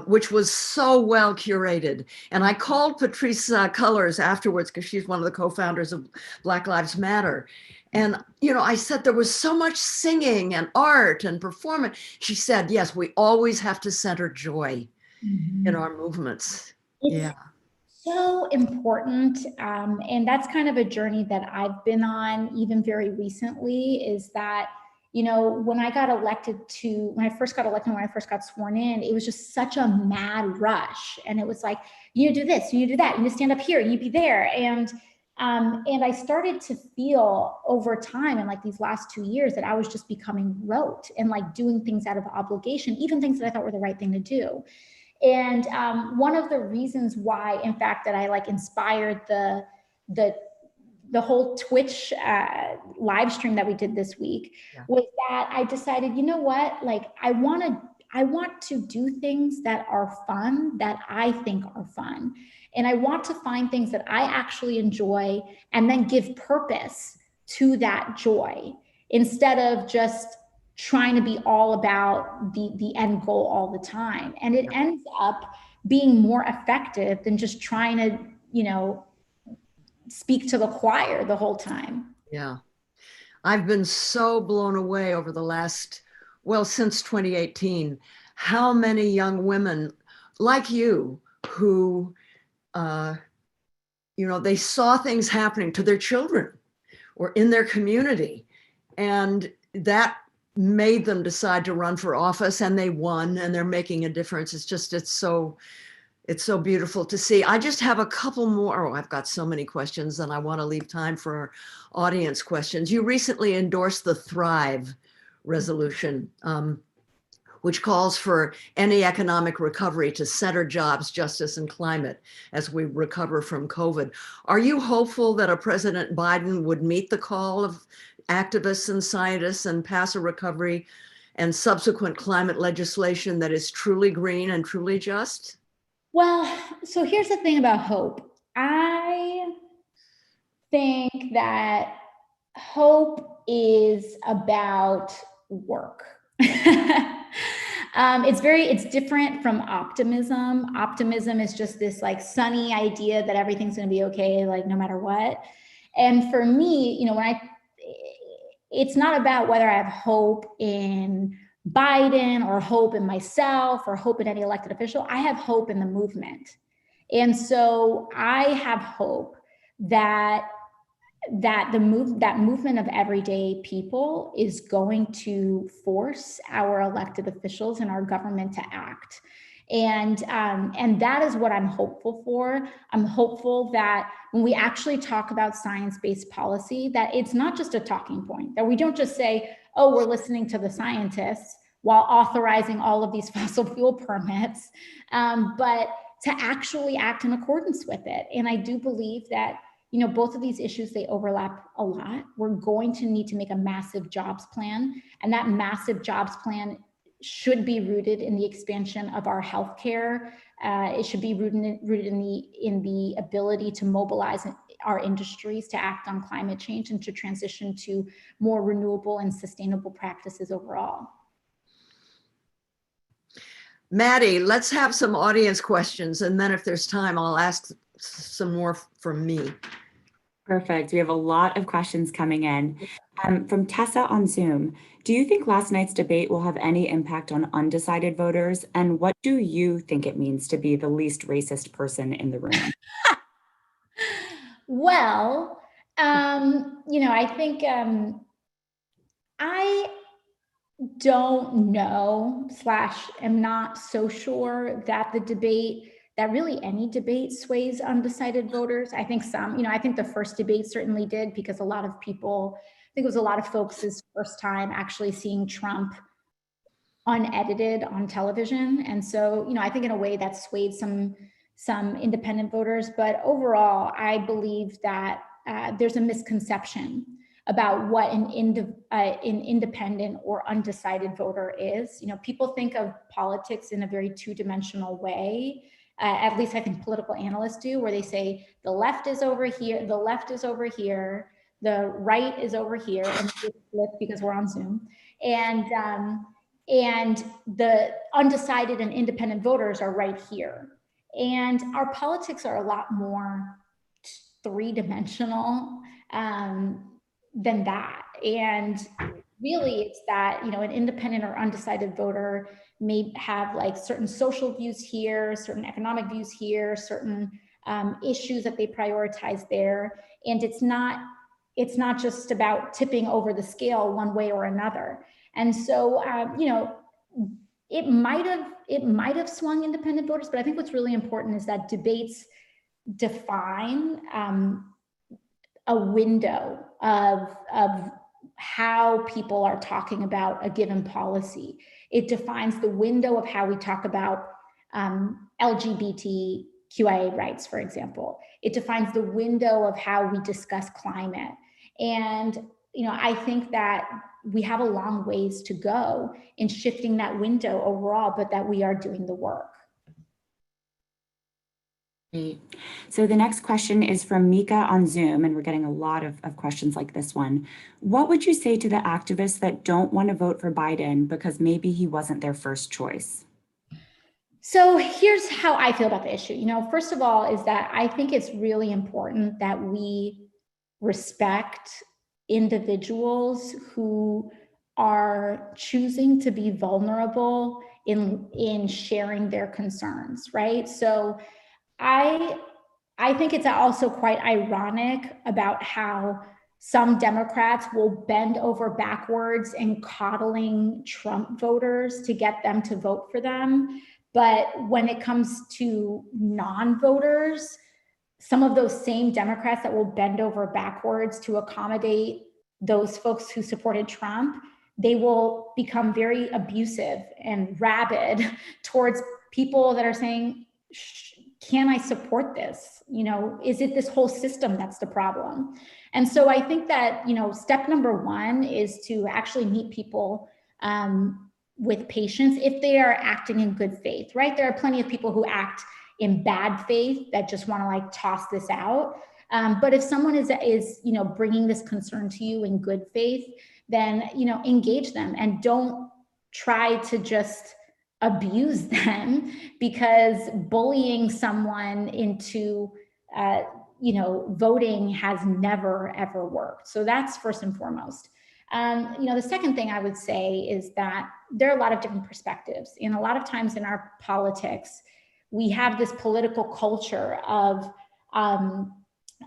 which was so well curated. And I called Patrice Cullors afterwards, because she's one of the co-founders of Black Lives Matter. And, I said there was so much singing and art and performance. She said, yes, we always have to center joy in our movements. It's so important. And that's kind of a journey that I've been on even very recently, is that, when I got elected when I first got sworn in, it was just such a mad rush. And it was like, you do this, you do that, you stand up here, you be there. And I started to feel over time, in like these last 2 years, that I was just becoming rote and like doing things out of obligation, even things that I thought were the right thing to do. And one of the reasons why, in fact, that I like inspired the whole Twitch live stream that we did this week was that I decided, you know what, like I want to do things that are fun, that I think are fun. And I want to find things that I actually enjoy and then give purpose to that joy, instead of just trying to be all about the end goal all the time. And it ends up being more effective than just trying to, speak to the choir the whole time. Yeah. I've been so blown away over the last, since 2018, how many young women like you who, they saw things happening to their children or in their community, and that made them decide to run for office, and they won, and they're making a difference. It's so beautiful to see. I just have a couple more. Oh, I've got so many questions, and I want to leave time for audience questions. You recently endorsed the Thrive resolution, which calls for any economic recovery to center jobs, justice, and climate as we recover from COVID. Are you hopeful that a President Biden would meet the call of activists and scientists and pass a recovery and subsequent climate legislation that is truly green and truly just? Well, so here's the thing about hope. I think that hope is about work. It's different from optimism. Optimism is just this like sunny idea that everything's going to be okay, like no matter what. And for me, it's not about whether I have hope in Biden or hope in myself or hope in any elected official. I have hope in the movement. And so I have hope that movement of everyday people is going to force our elected officials and our government to act. And that is what I'm hopeful for. I'm hopeful that when we actually talk about science-based policy, that it's not just a talking point, that we don't just say, oh, we're listening to the scientists while authorizing all of these fossil fuel permits, but to actually act in accordance with it. And I do believe that, both of these issues, they overlap a lot. We're going to need to make a massive jobs plan, and that massive jobs plan should be rooted in the expansion of our healthcare. It should be rooted in the ability to mobilize our industries to act on climate change and to transition to more renewable and sustainable practices overall. Maddie, let's have some audience questions, and then if there's time, I'll ask some more from me. Perfect. We have a lot of questions coming in. From Tessa on Zoom, do you think last night's debate will have any impact on undecided voters? And what do you think it means to be the least racist person in the room? Well, I think I don't know / am not so sure that the debate that really any debate sways undecided voters. I think I think the first debate certainly did, because a lot of people, I think it was a lot of folks' first time actually seeing Trump unedited on television. And so, I think in a way that swayed some independent voters. But overall, I believe that there's a misconception about what an independent or undecided voter is. People think of politics in a very two-dimensional way. At least I think political analysts do, where they say the left is over here, the left is over here, the right is over here, and because we're on Zoom, and the undecided and independent voters are right here. And our politics are a lot more three-dimensional than that. And really it's that, an independent or undecided voter may have like certain social views here, certain economic views here, certain issues that they prioritize there. And it's not just about tipping over the scale one way or another. And so, it might have swung independent voters, but I think what's really important is that debates define a window of how people are talking about a given policy. It defines the window of how we talk about LGBTQIA rights, for example. It defines the window of how we discuss climate. And I think that we have a long ways to go in shifting that window overall, but that we are doing the work. Great. So the next question is from Mika on Zoom, and we're getting a lot of questions like this one. What would you say to the activists that don't want to vote for Biden because maybe he wasn't their first choice? So here's how I feel about the issue. First of all, is that I think it's really important that we respect individuals who are choosing to be vulnerable in sharing their concerns, right? So I think it's also quite ironic about how some Democrats will bend over backwards in coddling Trump voters to get them to vote for them. But when it comes to non-voters, some of those same Democrats that will bend over backwards to accommodate those folks who supported Trump, they will become very abusive and rabid towards people that are saying, can I support this? Is it this whole system that's the problem? And so I think that, step number one is to actually meet people with patience if they are acting in good faith, right? There are plenty of people who act in bad faith that just want to like toss this out. But if someone is bringing this concern to you in good faith, then, engage them and don't try to just abuse them, because bullying someone into, voting has never, ever worked. So that's first and foremost. The second thing I would say is that there are a lot of different perspectives. And a lot of times in our politics, we have this political culture of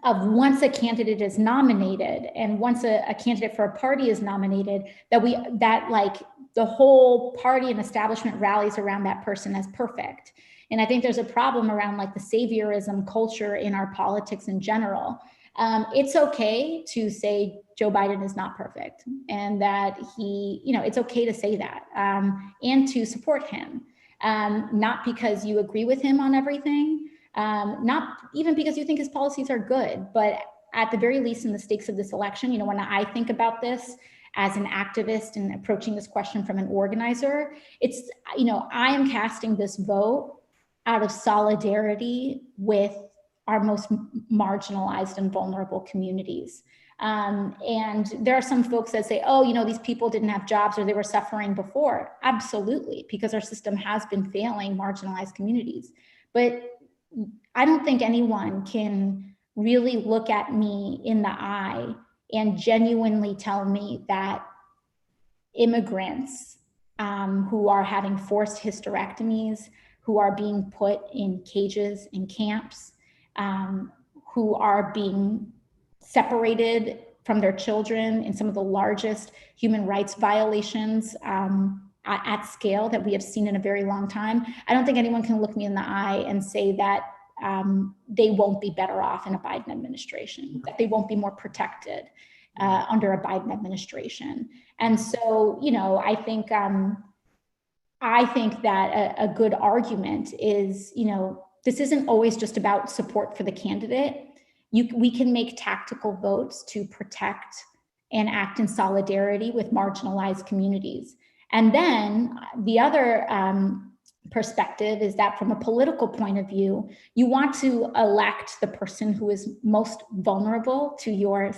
once a candidate is nominated and once a candidate for a party is nominated, that like the whole party and establishment rallies around that person as perfect. And I think there's a problem around like the saviorism culture in our politics in general. It's okay to say Joe Biden is not perfect, and that it's okay to say that, and to support him, not because you agree with him on everything, not even because you think his policies are good, but at the very least in the stakes of this election, when I think about this as an activist and approaching this question from an organizer, it's, I am casting this vote out of solidarity with our most marginalized and vulnerable communities. And there are some folks that say, oh, these people didn't have jobs or they were suffering before. Absolutely, because our system has been failing marginalized communities. But I don't think anyone can really look at me in the eye and genuinely tell me that immigrants who are having forced hysterectomies, who are being put in cages in camps, who are being separated from their children in some of the largest human rights violations at scale that we have seen in a very long time, I don't think anyone can look me in the eye and say that they won't be better off in a Biden administration, that they won't be more protected under a Biden administration. And so, you know, I think that a good argument is, you know, this isn't always just about support for the candidate. We can make tactical votes to protect and act in solidarity with marginalized communities. And then the other perspective is that from a political point of view, you want to elect the person who is most vulnerable to your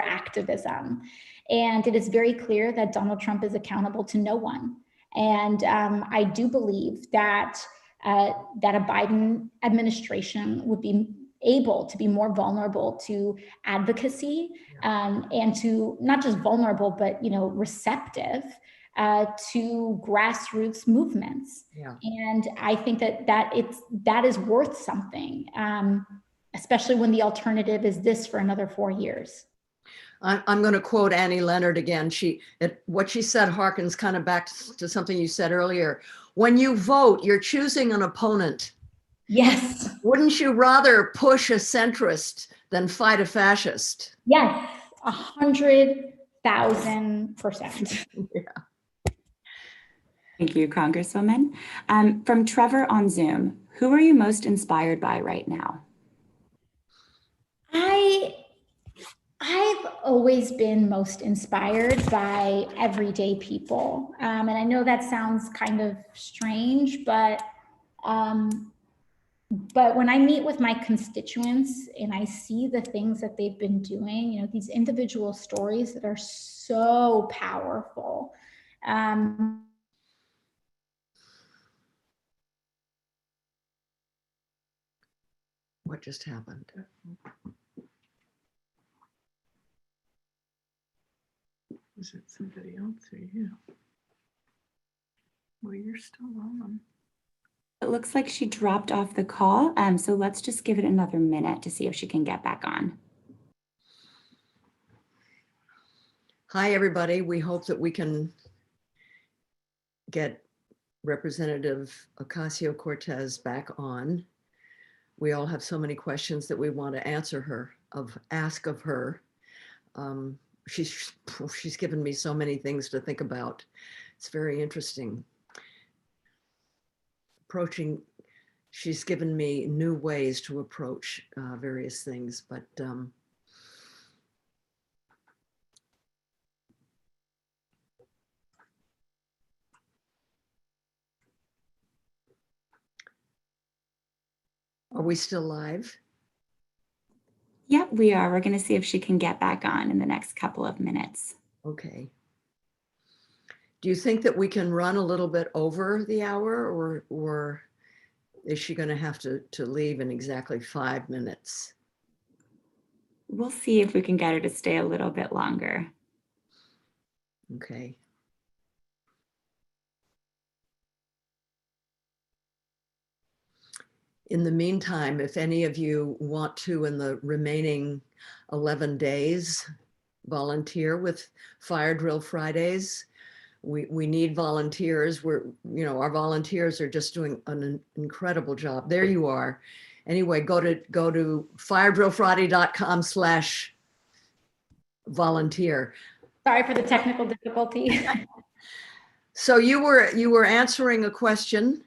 activism. And it is very clear that Donald Trump is accountable to no one. And I do believe that that a Biden administration would be able to be more vulnerable to advocacy and to not just vulnerable, but, you know, receptive to grassroots movements. Yeah. And I think that is worth something, especially when the alternative is this for another 4 years. I'm going to quote Annie Leonard again. What she said harkens kind of back to something you said earlier. When you vote, you're choosing an opponent. Yes. Wouldn't you rather push a centrist than fight a fascist? Yes, 100,000%. Yeah. Thank you, Congresswoman. From Trevor on Zoom, who are you most inspired by right now? I've always been most inspired by everyday people. And I know that sounds kind of strange, but when I meet with my constituents and I see the things that they've been doing, you know, these individual stories that are so powerful. What just happened? Is it somebody else or you? Well, you're still on. It looks like she dropped off the call, so let's just give it another minute to see if she can get back on. Hi, everybody. We hope that we can get Representative Ocasio-Cortez back on. We all have so many questions that we want to ask of her. She's given me so many things to think about. It's very interesting. She's given me new ways to approach various things, but are we still live? Yep, we are. We're going to see if she can get back on in the next couple of minutes. Okay. Do you think that we can run a little bit over the hour, or is she going to have to leave in exactly 5 minutes? We'll see if we can get her to stay a little bit longer. Okay. In the meantime, if any of you want to, in the remaining 11 days, volunteer with Fire Drill Fridays, we need volunteers. Our volunteers are just doing an incredible job. There you are. Anyway, go to firedrillfriday.com/volunteer. Sorry for the technical difficulty. So you were answering a question.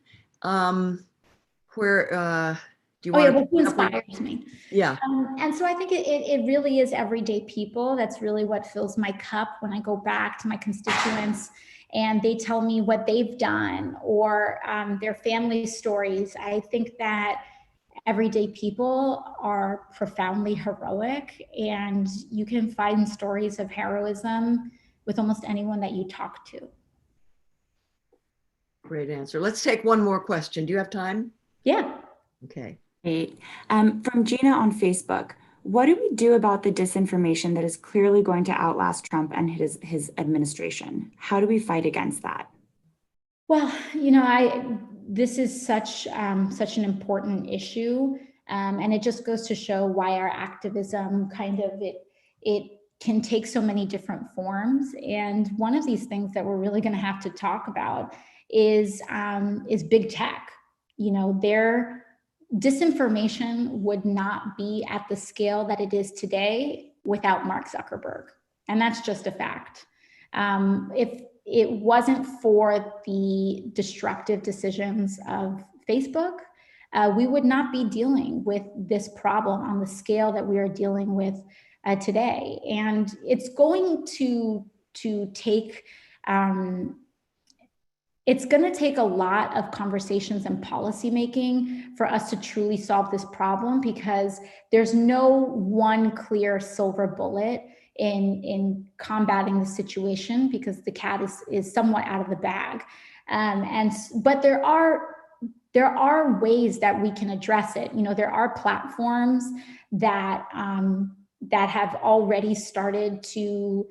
Where do you want what inspires me? Yeah. And so I think it really is everyday people. That's really what fills my cup when I go back to my constituents and they tell me what they've done or their family stories. I think that everyday people are profoundly heroic, and you can find stories of heroism with almost anyone that you talk to. Great answer. Let's take one more question. Do you have time? Yeah. Okay. Great. From Gina on Facebook, what do we do about the disinformation that is clearly going to outlast Trump and his administration? How do we fight against that? Well, this is such an important issue, and it just goes to show why our activism can take so many different forms. And one of these things that we're really going to have to talk about is big tech. You know, their disinformation would not be at the scale that it is today without Mark Zuckerberg. And that's just a fact. If it wasn't for the destructive decisions of Facebook, we would not be dealing with this problem on the scale that we are dealing with today. And it's going to take, it's going to take a lot of conversations and policymaking for us to truly solve this problem, because there's no one clear silver bullet in combating the situation, because the cat is somewhat out of the bag. But there are ways that we can address it. You know, there are platforms that have already started to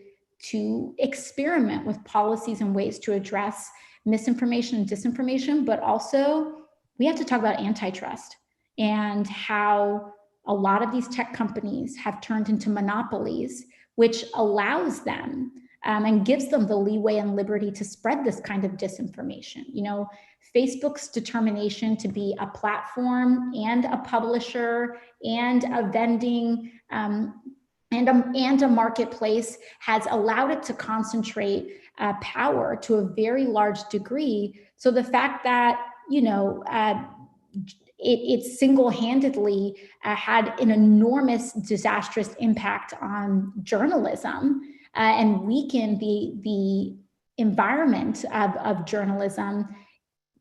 experiment with policies and ways to address misinformation and disinformation, but also we have to talk about antitrust and how a lot of these tech companies have turned into monopolies, which allows them and gives them the leeway and liberty to spread this kind of disinformation. You know, Facebook's determination to be a platform and a publisher and a vending and a marketplace has allowed it to concentrate power to a very large degree. So the fact that, you know, it single-handedly had an enormous disastrous impact on journalism and weakened the environment of journalism,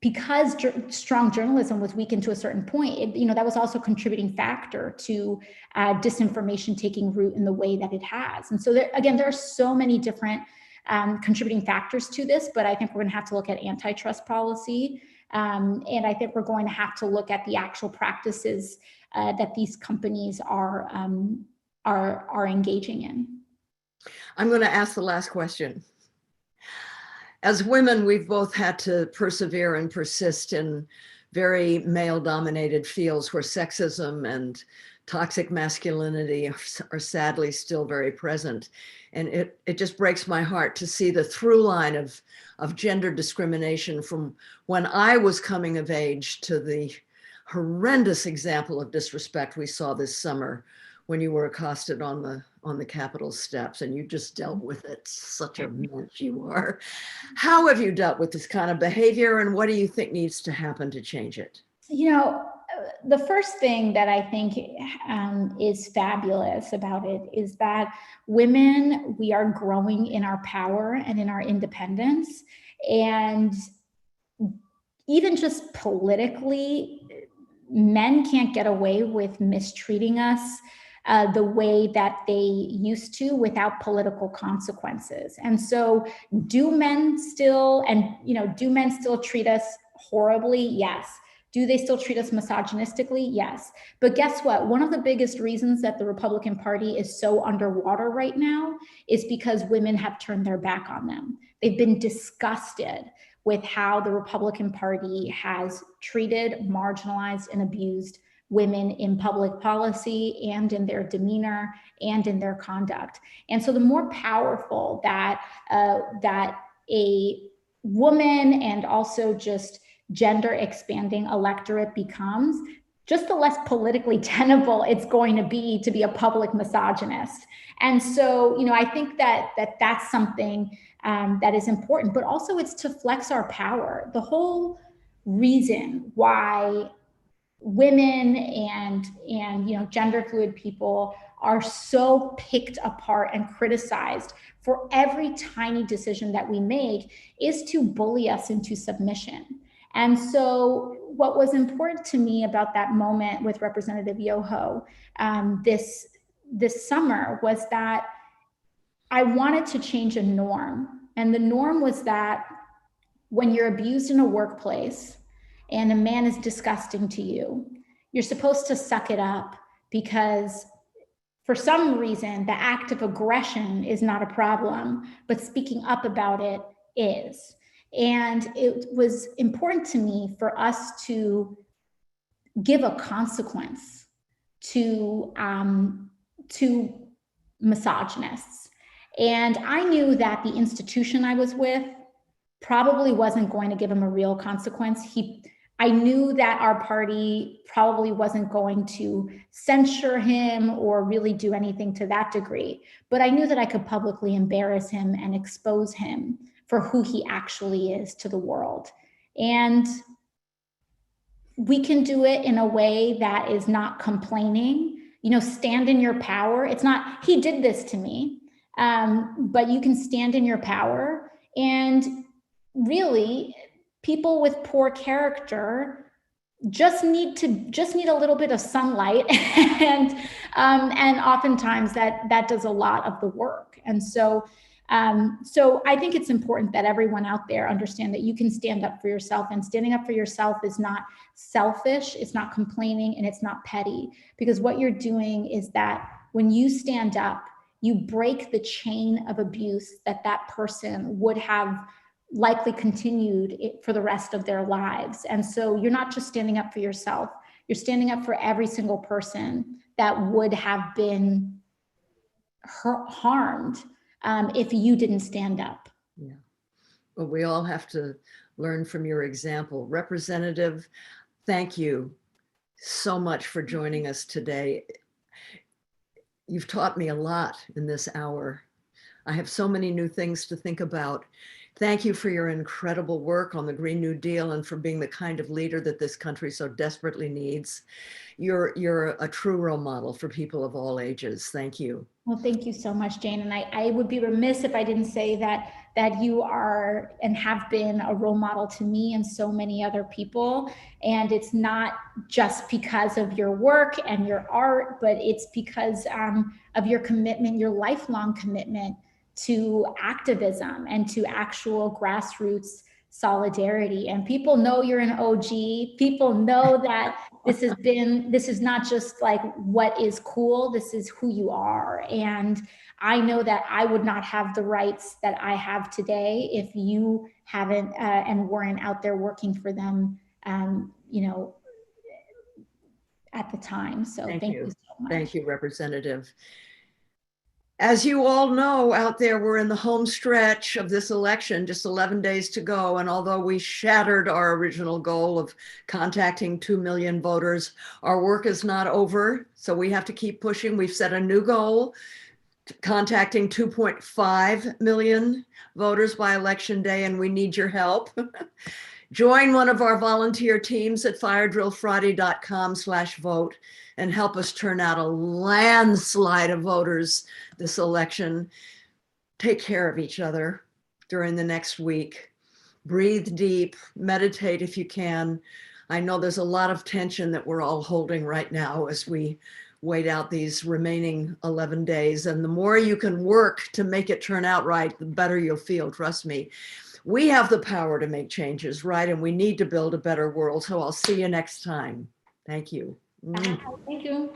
because strong journalism was weakened to a certain point, you know, that was also a contributing factor to disinformation taking root in the way that it has. And so there are so many different contributing factors to this, but I think we're going to have to look at antitrust policy. And I think we're going to have to look at the actual practices that these companies are engaging in. I'm going to ask the last question. As women, we've both had to persevere and persist in very male-dominated fields where sexism and toxic masculinity are sadly still very present. And it just breaks my heart to see the through line of gender discrimination from when I was coming of age to the horrendous example of disrespect we saw this summer when you were accosted on the Capitol steps, and you just dealt with it. Such a mensch you are. How have you dealt with this kind of behavior, and what do you think needs to happen to change it? You know, the first thing that I think is fabulous about it is that women, we are growing in our power and in our independence. And even just politically, men can't get away with mistreating us the way that they used to without political consequences. And so do men still treat us horribly? Yes. Do they still treat us misogynistically? Yes. But guess what? One of the biggest reasons that the Republican Party is so underwater right now is because women have turned their back on them. They've been disgusted with how the Republican Party has treated, marginalized, and abused women in public policy and in their demeanor and in their conduct. And so the more powerful that a woman and also just gender expanding electorate becomes, just the less politically tenable it's going to be a public misogynist. And so, you know, I think that's something that is important, but also it's to flex our power. The whole reason why women and you know, gender fluid people are so picked apart and criticized for every tiny decision that we make is to bully us into submission. And so what was important to me about that moment with Representative Yoho this summer was that I wanted to change a norm. And the norm was that when you're abused in a workplace and a man is disgusting to you, you're supposed to suck it up, because for some reason, the act of aggression is not a problem, but speaking up about it is. And it was important to me for us to give a consequence to misogynists. And I knew that the institution I was with probably wasn't going to give him a real consequence. I knew that our party probably wasn't going to censure him or really do anything to that degree. But I knew that I could publicly embarrass him and expose him for who he actually is to the world. And we can do it in a way that is not complaining, stand in your power. It's not, he did this to me, but you can stand in your power. And really, people with poor character just need a little bit of sunlight, and oftentimes that does a lot of the work. And so I think it's important that everyone out there understand that you can stand up for yourself, and standing up for yourself is not selfish, it's not complaining, and it's not petty, because what you're doing is that when you stand up, you break the chain of abuse that person would have likely continued for the rest of their lives. And so you're not just standing up for yourself, you're standing up for every single person that would have been harmed if you didn't stand up. Yeah. Well, we all have to learn from your example. Representative, thank you so much for joining us today. You've taught me a lot in this hour. I have so many new things to think about. Thank you for your incredible work on the Green New Deal and for being the kind of leader that this country so desperately needs. You're a true role model for people of all ages. Thank you. Well, thank you so much, Jane. And I would be remiss if I didn't say that you are and have been a role model to me and so many other people. And it's not just because of your work and your art, but it's because of your commitment, your lifelong commitment to activism and to actual grassroots solidarity. And people know you're an OG. People know that this is not just like what is cool, this is who you are. And I know that I would not have the rights that I have today if you haven't and weren't out there working for them, at the time. So thank you so much. Thank you, Representative. As you all know out there, we're in the home stretch of this election, just 11 days to go. And although we shattered our original goal of contacting 2 million voters, our work is not over. So we have to keep pushing. We've set a new goal, contacting 2.5 million voters by Election Day, and we need your help. Join one of our volunteer teams at firedrillfriday.com/vote and help us turn out a landslide of voters this election. Take care of each other during the next week. Breathe deep, meditate if you can. I know there's a lot of tension that we're all holding right now as we wait out these remaining 11 days. And the more you can work to make it turn out right, the better you'll feel, trust me. We have the power to make changes, right? And we need to build a better world. So I'll see you next time. Thank you. Thank you.